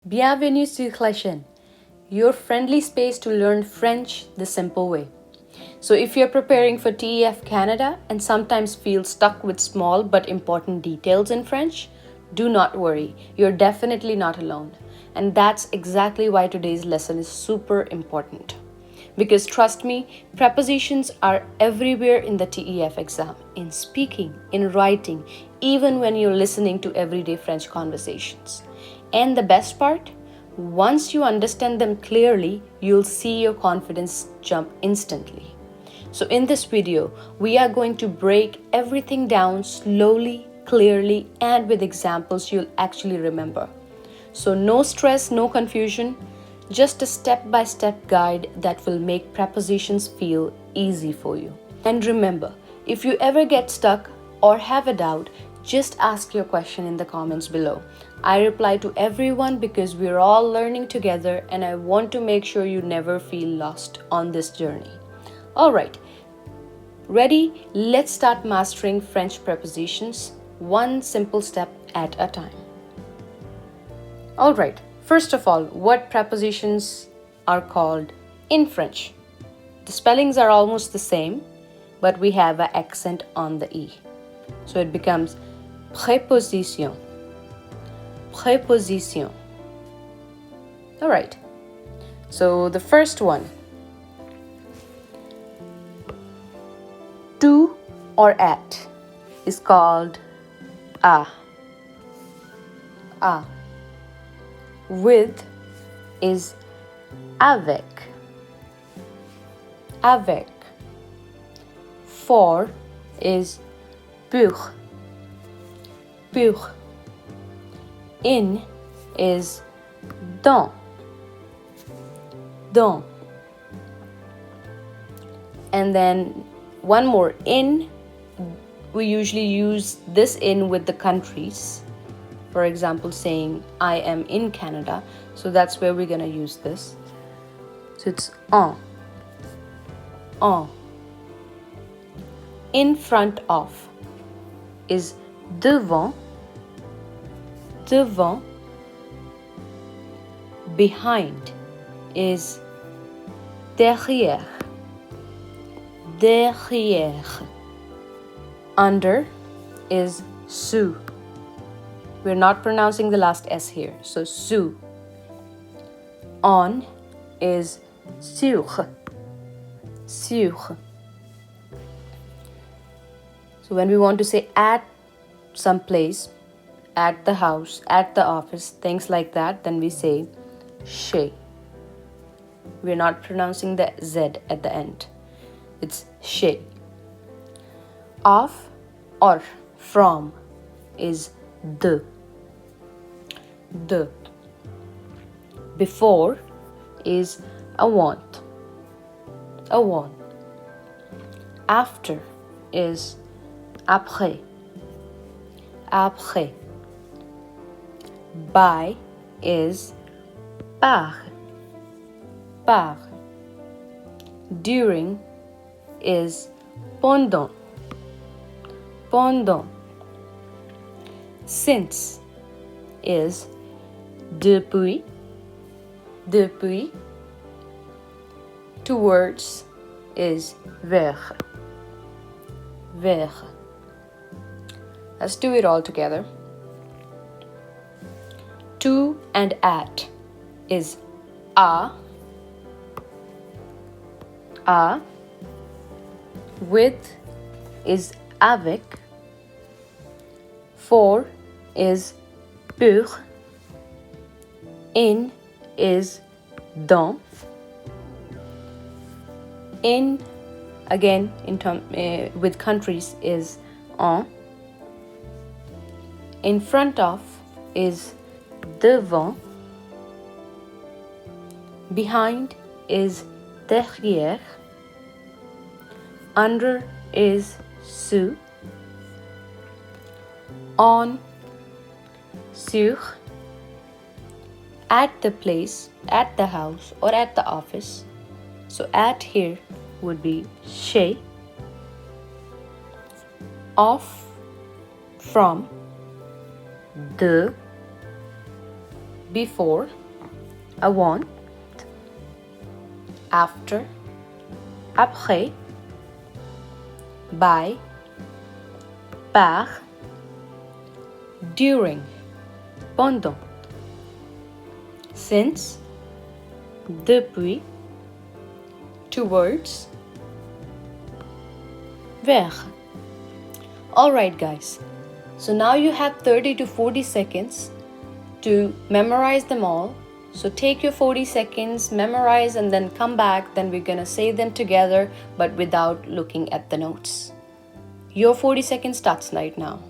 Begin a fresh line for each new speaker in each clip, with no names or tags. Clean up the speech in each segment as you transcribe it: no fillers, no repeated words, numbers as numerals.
Bienvenue sur Chez, your friendly space to learn French the simple way. So, if you're preparing for TEF Canada and sometimes feel stuck with small but important details in French, do not worry, you're definitely not alone. And that's exactly why today's lesson is super important. Because trust me, prepositions are everywhere in the TEF exam, in speaking, in writing, even when you're listening to everyday French conversations. And the best part? Once you understand them clearly, you'll see your confidence jump instantly. So in this video, we are going to break everything down slowly, clearly, and with examples you'll actually remember. So no stress, no confusion, just a step-by-step guide that will make prepositions feel easy for you. And remember, if you ever get stuck or have a doubt, just ask your question in the comments below. I reply to everyone because we're all learning together and I want to make sure you never feel lost on this journey. Alright, ready? Let's start mastering French prepositions, one simple step at a time. Alright, first of all, what prepositions are called in French? The spellings are almost the same, but we have an accent on the E. So it becomes préposition. Préposition. Alright, so the first one, to or at, is called à. À. With is avec. Avec. For is pour. Pour. In is dans. Dans. And then one more, in, we usually use this in with the countries. For example, saying I am in Canada. So that's where we're gonna use this. So it's en. En. In front of is devant. Devant. Behind is derrière. Derrière. Under is sous. We're not pronouncing the last S here, so sous. On is sur. Sur. So when we want to say at some place, at the house, at the office, things like that, then we say chez. We're not pronouncing the Z at the end. It's chez. Of or from is de. De. Before is avant. Avant. After is après. Après. By is par. Par. During is pendant. Pendant. Since is depuis. Depuis. Towards is vers. Vers. Let's do it all together. To and at is à. À. With is avec. For is pour. In is dans. In, again, with countries is en. In front of is devant. Behind is derrière. Under is sous. On, sur. At the place, at the house, or at the office. So at here would be chez. Off, from, de, before, avant, after, après, by, par, during, pendant, since, depuis, towards, vers. Alright guys, so now you have 30 to 40 seconds to memorize them all. So take your 40 seconds, memorize, and then come back. Then we're gonna say them together but without looking at the notes. Your 40 seconds starts right now.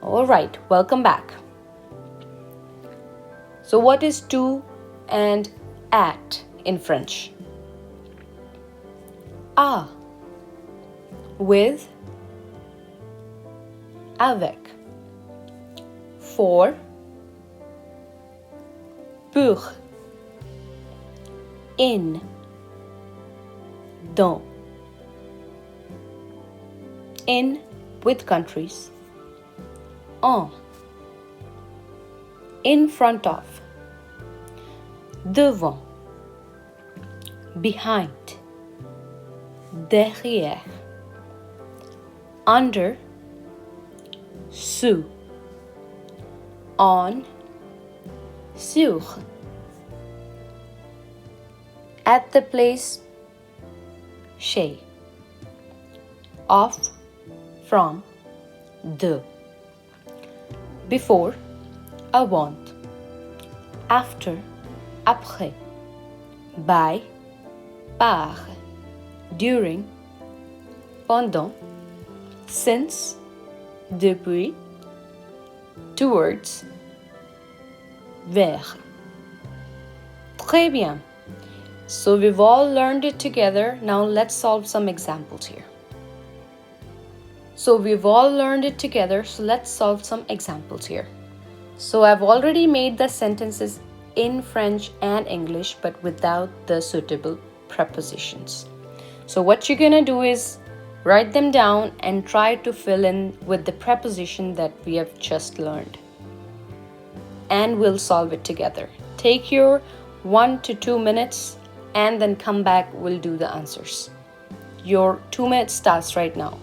Alright, welcome back. So what is to and at in French? À, with, avec, for, pour, in, dans, in with countries, en, in front of, devant, behind, derrière, under, sous, on, sur, at the place, chez, off, from, de, before, avant, after, après, by, par, during, pendant, since, depuis, towards, vers. Très bien. So we've all learned it together. Now let's solve some examples here. So let's solve some examples here. So I've already made the sentences in French and English, but without the suitable prepositions. So what you're gonna do is write them down and try to fill in with the preposition that we have just learned. And we'll solve it together. Take your 1 to 2 minutes and then come back, we'll do the answers. Your 2 minutes starts right now.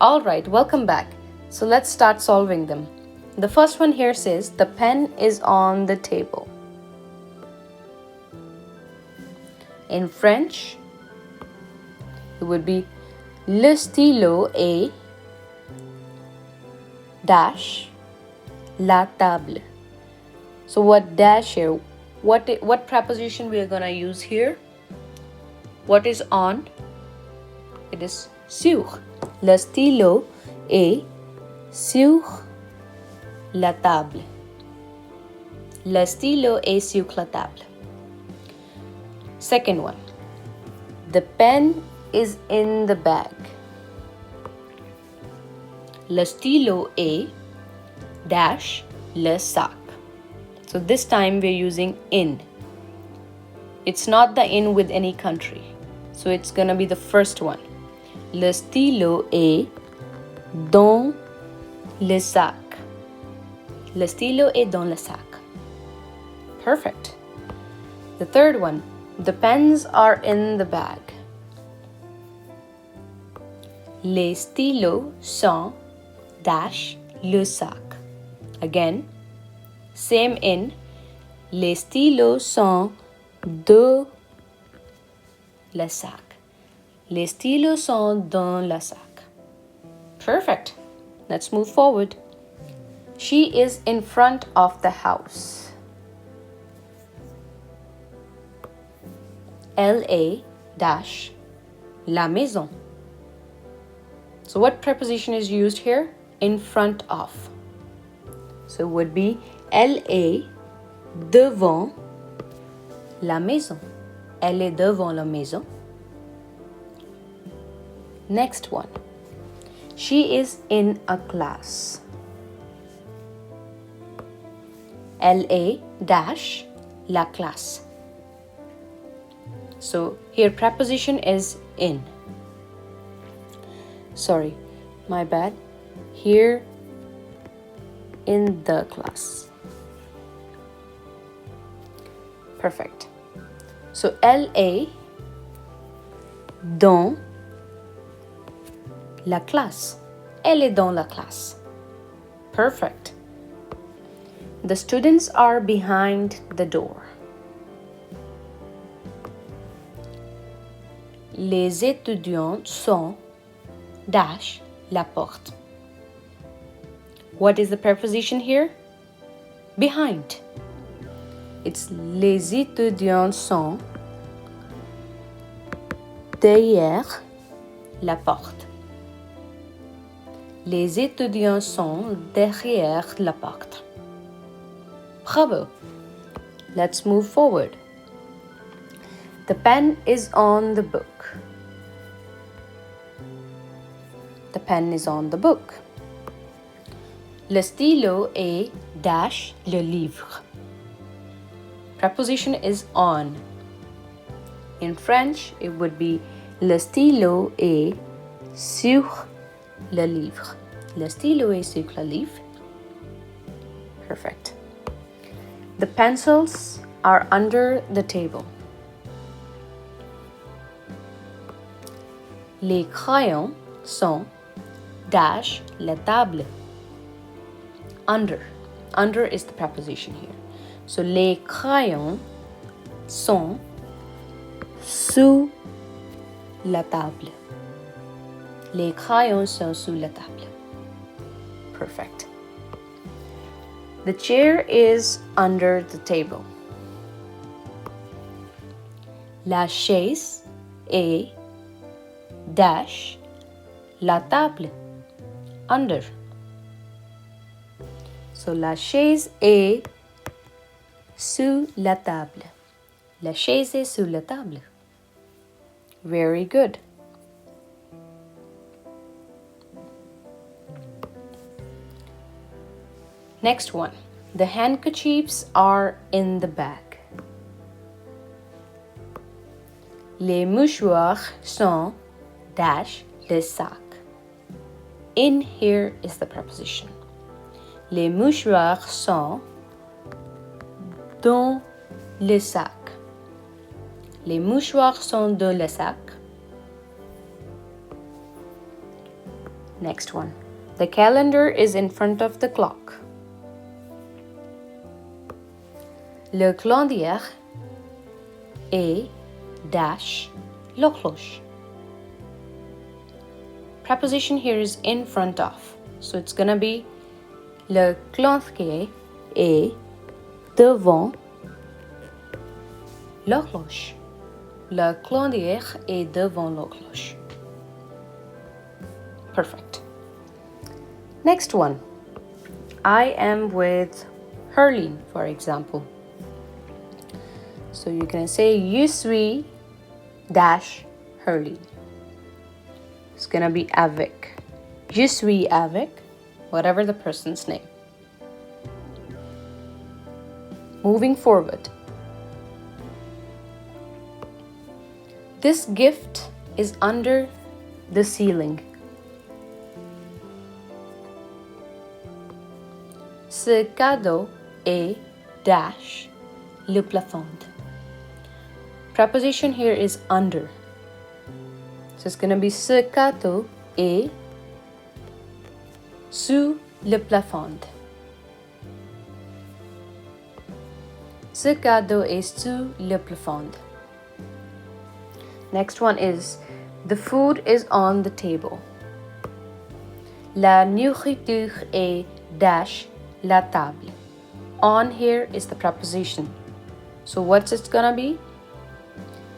Alright, welcome back. So let's start solving them. The first one here says the pen is on the table. In French, it would be le stylo est dash la table. So what dash here? What preposition we are gonna use here? What is on? It is sur. Le stylo est sur la table. Le stylo est sur la table. Second one. The pen is in the bag. Le stylo est dash le sac. So this time we're using in. It's not the in with any country. So it's gonna be the first one. Le stylo est dans le sac. Le stylo est dans le sac. Perfect. The third one. The pens are in the bag. Les stylos sont dash le sac. Again, same in. Les stylos sont dans le sac. Les stylos sont dans le sac. Perfect. Let's move forward. She is in front of the house. Elle est dash la maison. So what preposition is used here? In front of. So it would be elle est devant la maison. Elle est devant la maison. Next one. She is in a class. Elle est dash la classe. So here preposition is in. Sorry, my bad. Here in the class. Perfect. So elle est dans la classe. Elle est dans la classe. Perfect. The students are behind the door. Les étudiants sont dash la porte. What is the preposition here? Behind. It's les étudiants sont derrière la porte. Les étudiants sont derrière la porte. Bravo. Let's move forward. The pen is on the book. The pen is on the book. Le stylo est dash le livre. Preposition is on. In French, it would be le stylo est sur le livre. Le stylo est sur le livre. Perfect. The pencils are under the table. Les crayons sont dash la table. Under. Under is the preposition here. So les crayons sont sous la table. Les crayons sont sous la table. Perfect. The chair is under the table. La chaise est dash la table. Under. So la chaise est sous la table. La chaise est sous la table. Very good. Next one. The handkerchiefs are in the bag. Les mouchoirs sont dash le sac. In here is the preposition. Les mouchoirs sont dans le sac. Les mouchoirs sont dans le sac. Next one. The calendar is in front of the clock. Le calendrier est dash l'horloge. Preposition here is in front of. So it's gonna be le calendrier est devant l'horloge. Le calendrier est devant l'horloge. Perfect. Next one. I am with Herline, for example. So you can say je suis dash Herline. It's gonna be avec. Je suis avec, whatever the person's name. Moving forward. This gift is under the ceiling. Ce cadeau est dash le plafond. Preposition here is under. So it's going to be ce cadeau est sous le plafond. Ce cadeau est sous le plafond. Next one is the food is on the table. La nourriture est dash la table. On here is the preposition. So what's it gonna be?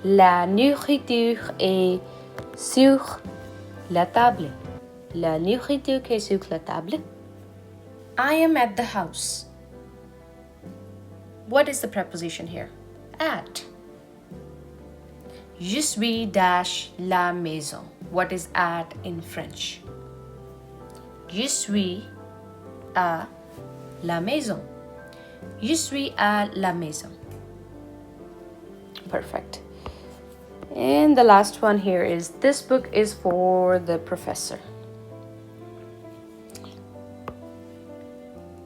La nourriture est sur la table. La nourriture est sur la table. I am at the house. What is the preposition here? At. Je suis dash la maison. What is at in French? Je suis à la maison. Je suis à la maison. Perfect. And the last one here is this book is for the professor.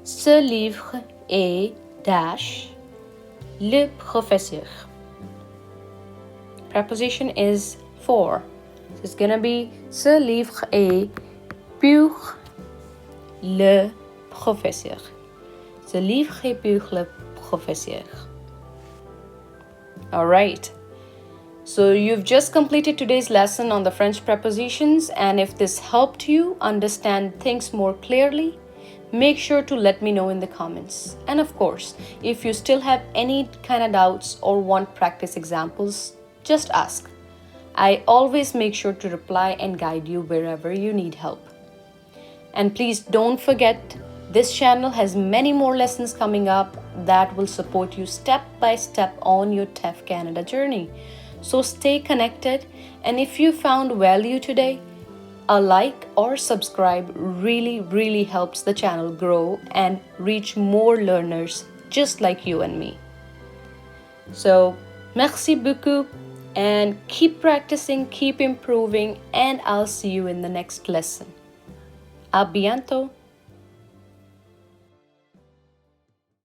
Ce livre est dash le professeur. Preposition is for. So it's gonna be ce livre est pour le professeur. Ce livre est pour le professeur. Alright. So you've just completed today's lesson on the French prepositions, and if this helped you understand things more clearly, make sure to let me know in the comments. And of course, if you still have any kind of doubts or want practice examples, just ask. I always make sure to reply and guide you wherever you need help. And please don't forget, this channel has many more lessons coming up that will support you step by step on your TEF Canada journey. So stay connected, and if you found value today, a like or subscribe really helps the channel grow and reach more learners just like you and me. So, merci beaucoup, and keep practicing, keep improving, and I'll see you in the next lesson. À bientôt!